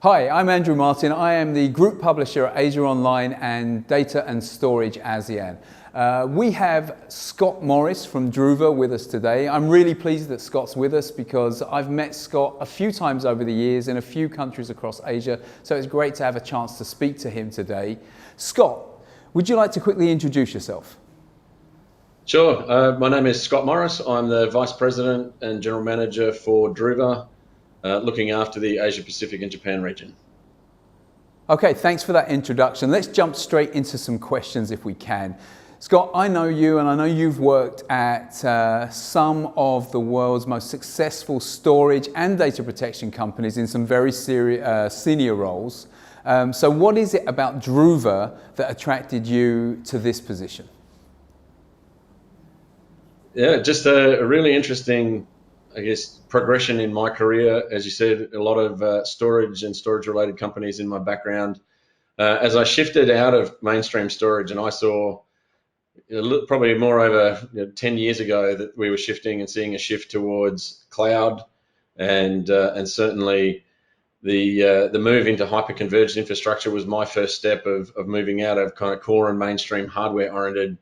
Hi, I'm Andrew Martin. I am the Group Publisher at Asia Online and Data and Storage ASEAN. We have Scott Morris from Druva with us today. I'm really pleased that Scott's with us because I've met Scott a few times over the years in a few countries across Asia, so it's great to have a chance to speak to him today. Scott, would you like to quickly introduce yourself? Sure. My name is Scott Morris. I'm the Vice President and General Manager for Druva, looking after the Asia Pacific and Japan region. Okay, thanks for that introduction. Let's jump straight into some questions if we can. Scott, I know you and I know you've worked at some of the world's most successful storage and data protection companies in some very senior roles. So what is it about Druva that attracted you to this position? Yeah, just a really interesting, progression in my career. As you said, a lot of storage and storage-related companies in my background. As I shifted out of mainstream storage, and I saw probably more over 10 years ago that we were shifting and seeing a shift towards cloud, and certainly the move into hyper-converged infrastructure was my first step of moving out of kind of core and mainstream hardware-oriented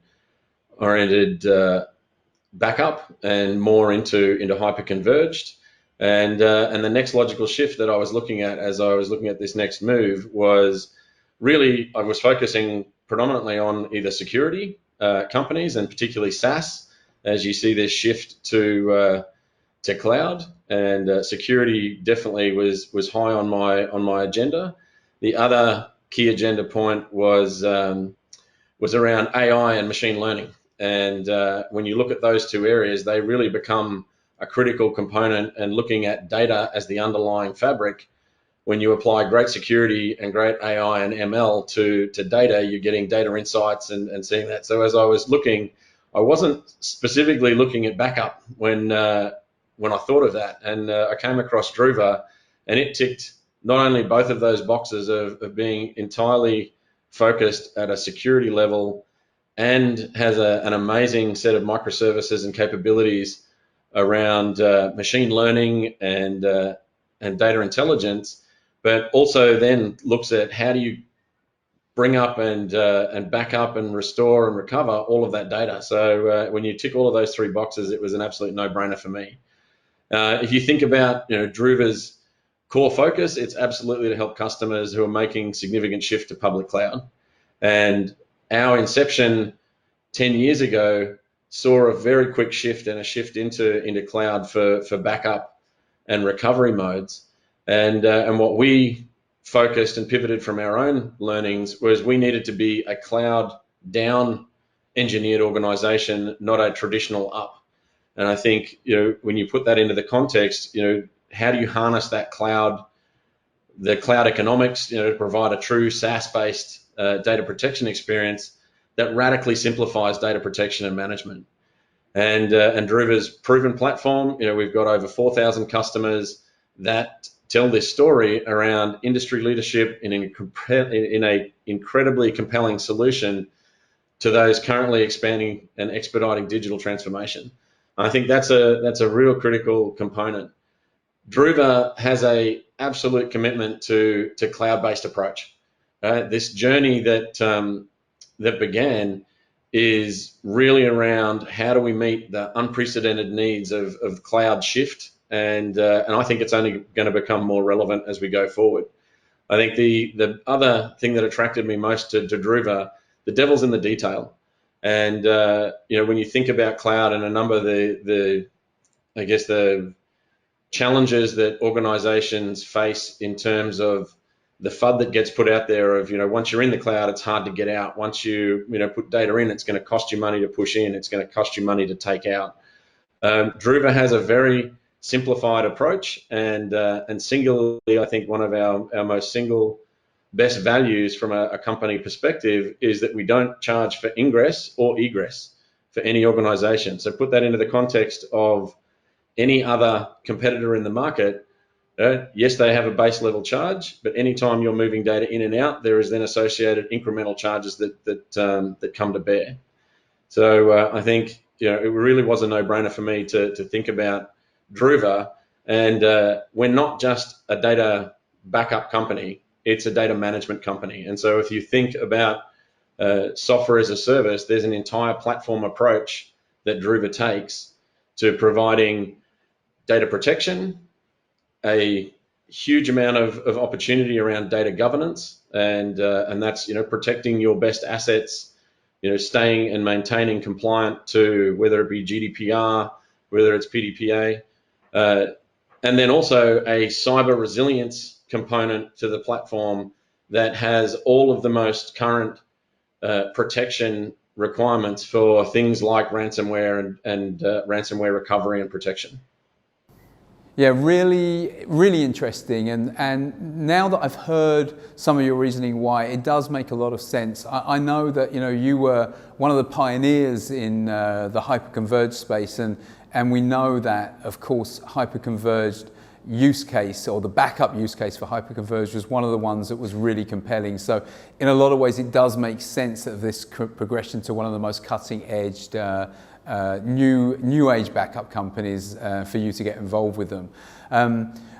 backup and more into hyper-converged. And the next logical shift that I was looking at as I was looking at this next move was really I was focusing predominantly on either security companies and particularly SaaS, as you see this shift to cloud, and security definitely was high on my agenda. The other key agenda point was around AI and machine learning. And when you look at those two areas, they really become a critical component, and looking at data as the underlying fabric. When you apply great security and great AI and ML to data, you're getting data insights and seeing that. So as I was looking, I wasn't specifically looking at backup when I thought of that. And I came across Druva, and it ticked not only both of those boxes of being entirely focused at a security level, and has an amazing set of microservices and capabilities around machine learning and data intelligence, but also then looks at how do you bring up and back up and restore and recover all of that data. So when you tick all of those three boxes, it was an absolute no-brainer for me. If you think about Druva's core focus, it's absolutely to help customers who are making significant shift to public cloud. And our inception 10 years ago saw a very quick shift and a shift into cloud for backup and recovery modes. And what we focused and pivoted from our own learnings was we needed to be a cloud down engineered organization, not a traditional up. And I think when you put that into the context, how do you harness that the cloud economics, to provide a true SaaS-based data protection experience that radically simplifies data protection and management. And Druva's proven platform, we've got over 4,000 customers that tell this story around industry leadership in a incredibly compelling solution to those currently expanding and expediting digital transformation. I think that's a real critical component. Druva has a absolute commitment to cloud-based approach. This journey that began is really around how do we meet the unprecedented needs of cloud shift, and I think it's only going to become more relevant as we go forward. I think the other thing that attracted me most to Druva, the devil's in the detail, and when you think about cloud and a number of the challenges that organizations face in terms of the FUD that gets put out there of, once you're in the cloud, it's hard to get out. Once you, put data in, it's going to cost you money to push in. It's going to cost you money to take out. Druva has a very simplified approach, and singularly, I think one of our most single best values from a company perspective is that we don't charge for ingress or egress for any organization. So put that into the context of any other competitor in the market. Yes, they have a base level charge, but anytime you're moving data in and out, there is then associated incremental charges that come to bear. So I think it really was a no-brainer for me to think about Druva, and we're not just a data backup company, it's a data management company. And so if you think about software as a service, there's an entire platform approach that Druva takes to providing data protection, a huge amount of opportunity around data governance, and that's protecting your best assets, staying and maintaining compliant to whether it be GDPR, whether it's PDPA, and then also a cyber resilience component to the platform that has all of the most current protection requirements for things like ransomware and ransomware recovery and protection. Yeah, really, really interesting. And now that I've heard some of your reasoning why, it does make a lot of sense. I know that you were one of the pioneers in the hyperconverged space, and we know that, of course, hyperconverged use case, or the backup use case for hyperconverged, was one of the ones that was really compelling. So in a lot of ways, it does make sense of this progression to one of the most cutting-edge new age backup companies for you to get involved with them.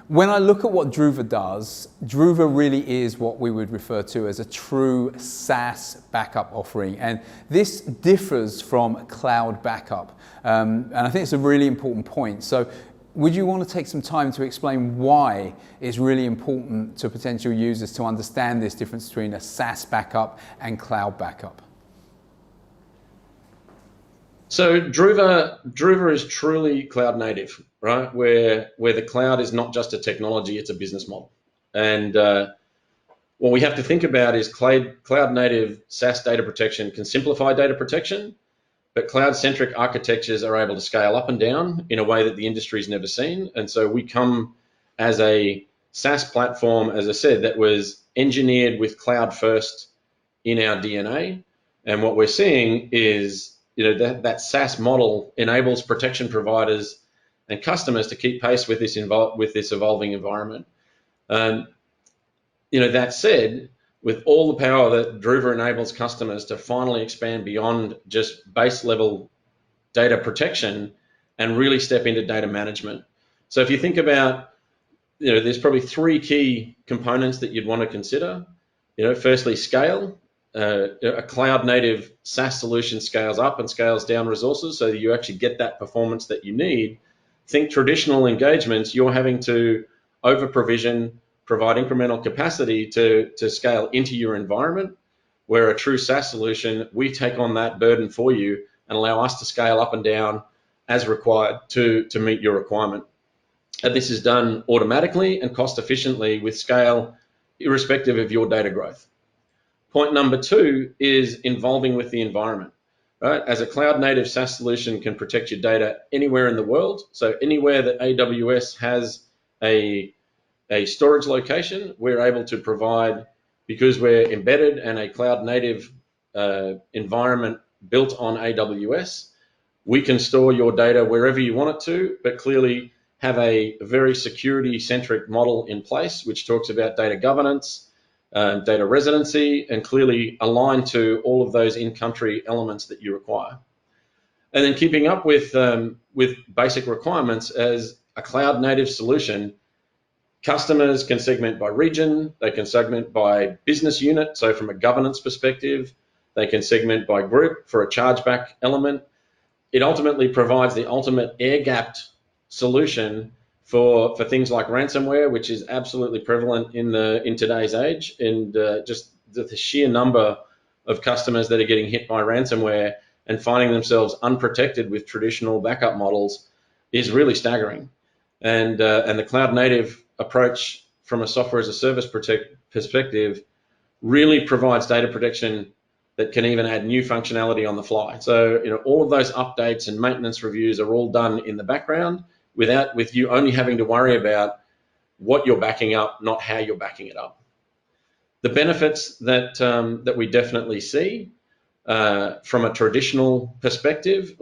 When I look at what Druva does, Druva really is what we would refer to as a true SaaS backup offering, and this differs from cloud backup, and I think it's a really important point. So would you want to take some time to explain why it's really important to potential users to understand this difference between a SaaS backup and cloud backup? So Druva is truly cloud native, right? Where the cloud is not just a technology, it's a business model. And what we have to think about is cloud native SaaS data protection can simplify data protection, but cloud-centric architectures are able to scale up and down in a way that the industry's never seen. And so we come as a SaaS platform, as I said, that was engineered with cloud first in our DNA. And what we're seeing is that SaaS model enables protection providers and customers to keep pace with this evolving environment. That said, with all the power that Druva enables customers to finally expand beyond just base level data protection and really step into data management. So if you think about, there's probably three key components that you'd want to consider. Firstly, scale. A cloud native SaaS solution scales up and scales down resources so that you actually get that performance that you need. Think traditional engagements, you're having to over provision, provide incremental capacity to scale into your environment, where a true SaaS solution, we take on that burden for you and allow us to scale up and down as required to meet your requirement. And this is done automatically and cost efficiently with scale, irrespective of your data growth. Point number two is involving with the environment, right? As a cloud native SaaS solution can protect your data anywhere in the world. So anywhere that AWS has a storage location, we're able to provide, because we're embedded and a cloud native environment built on AWS, we can store your data wherever you want it to, but clearly have a very security centric model in place, which talks about data governance, data residency, and clearly aligned to all of those in-country elements that you require. And then keeping up with basic requirements as a cloud-native solution, customers can segment by region, they can segment by business unit, so from a governance perspective, they can segment by group for a chargeback element. It ultimately provides the ultimate air-gapped solution for things like ransomware, which is absolutely prevalent in today's age, and just the sheer number of customers that are getting hit by ransomware and finding themselves unprotected with traditional backup models is really staggering. And the cloud native approach from a software as a service perspective really provides data protection that can even add new functionality on the fly. So all of those updates and maintenance reviews are all done in the background, with you only having to worry about what you're backing up, not how you're backing it up. The benefits that we definitely see from a traditional perspective,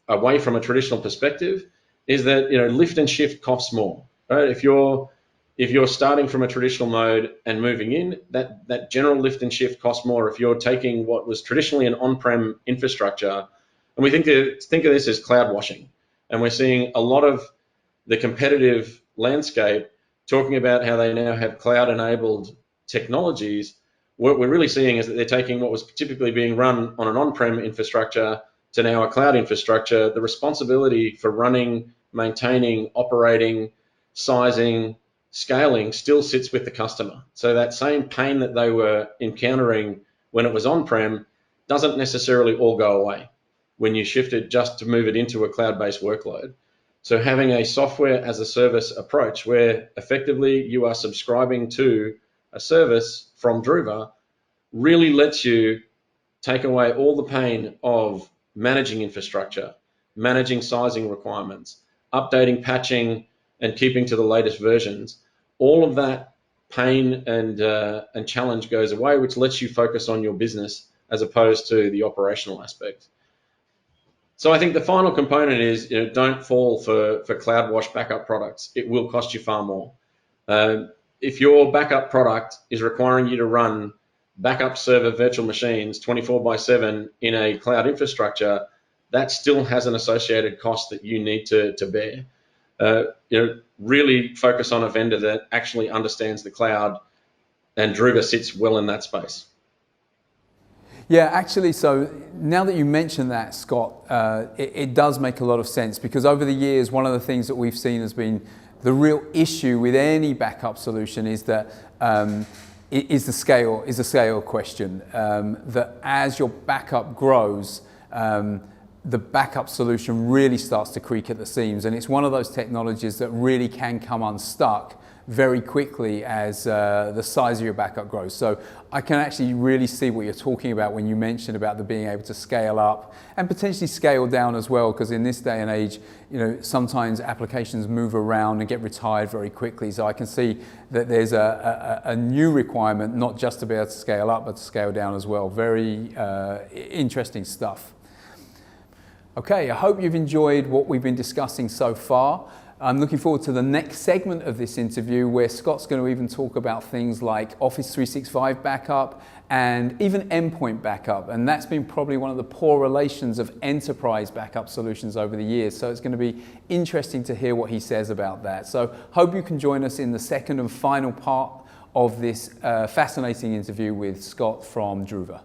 away from a traditional perspective, is that lift and shift costs more. Right? If you're starting from a traditional mode and moving in, that general lift and shift costs more. If you're taking what was traditionally an on-prem infrastructure, and we think of this as cloud washing. And we're seeing a lot of the competitive landscape talking about how they now have cloud-enabled technologies, what we're really seeing is that they're taking what was typically being run on an on-prem infrastructure to now a cloud infrastructure. The responsibility for running, maintaining, operating, sizing, scaling still sits with the customer. So that same pain that they were encountering when it was on-prem doesn't necessarily all go away when you shift it just to move it into a cloud-based workload. So having a software as a service approach where effectively you are subscribing to a service from Druva really lets you take away all the pain of managing infrastructure, managing sizing requirements, updating, patching, and keeping to the latest versions. All of that pain and challenge goes away, which lets you focus on your business as opposed to the operational aspect. So I think the final component is, don't fall for CloudWash backup products. It will cost you far more. If your backup product is requiring you to run backup server virtual machines 24/7 in a cloud infrastructure, that still has an associated cost that you need to bear. Really focus on a vendor that actually understands the cloud, and Druva sits well in that space. Yeah, actually, so now that you mention that, Scott, it does make a lot of sense, because over the years, one of the things that we've seen has been the real issue with any backup solution is that is the scale question. That as your backup grows, the backup solution really starts to creak at the seams, and it's one of those technologies that really can come unstuck very quickly as the size of your backup grows. So I can actually really see what you're talking about when you mentioned about the being able to scale up and potentially scale down as well, because in this day and age, sometimes applications move around and get retired very quickly. So I can see that there's a new requirement, not just to be able to scale up, but to scale down as well. Very interesting stuff. Okay, I hope you've enjoyed what we've been discussing so far. I'm looking forward to the next segment of this interview, where Scott's going to even talk about things like Office 365 backup and even endpoint backup. And that's been probably one of the poor relations of enterprise backup solutions over the years. So it's going to be interesting to hear what he says about that. So hope you can join us in the second and final part of this fascinating interview with Scott from Druva.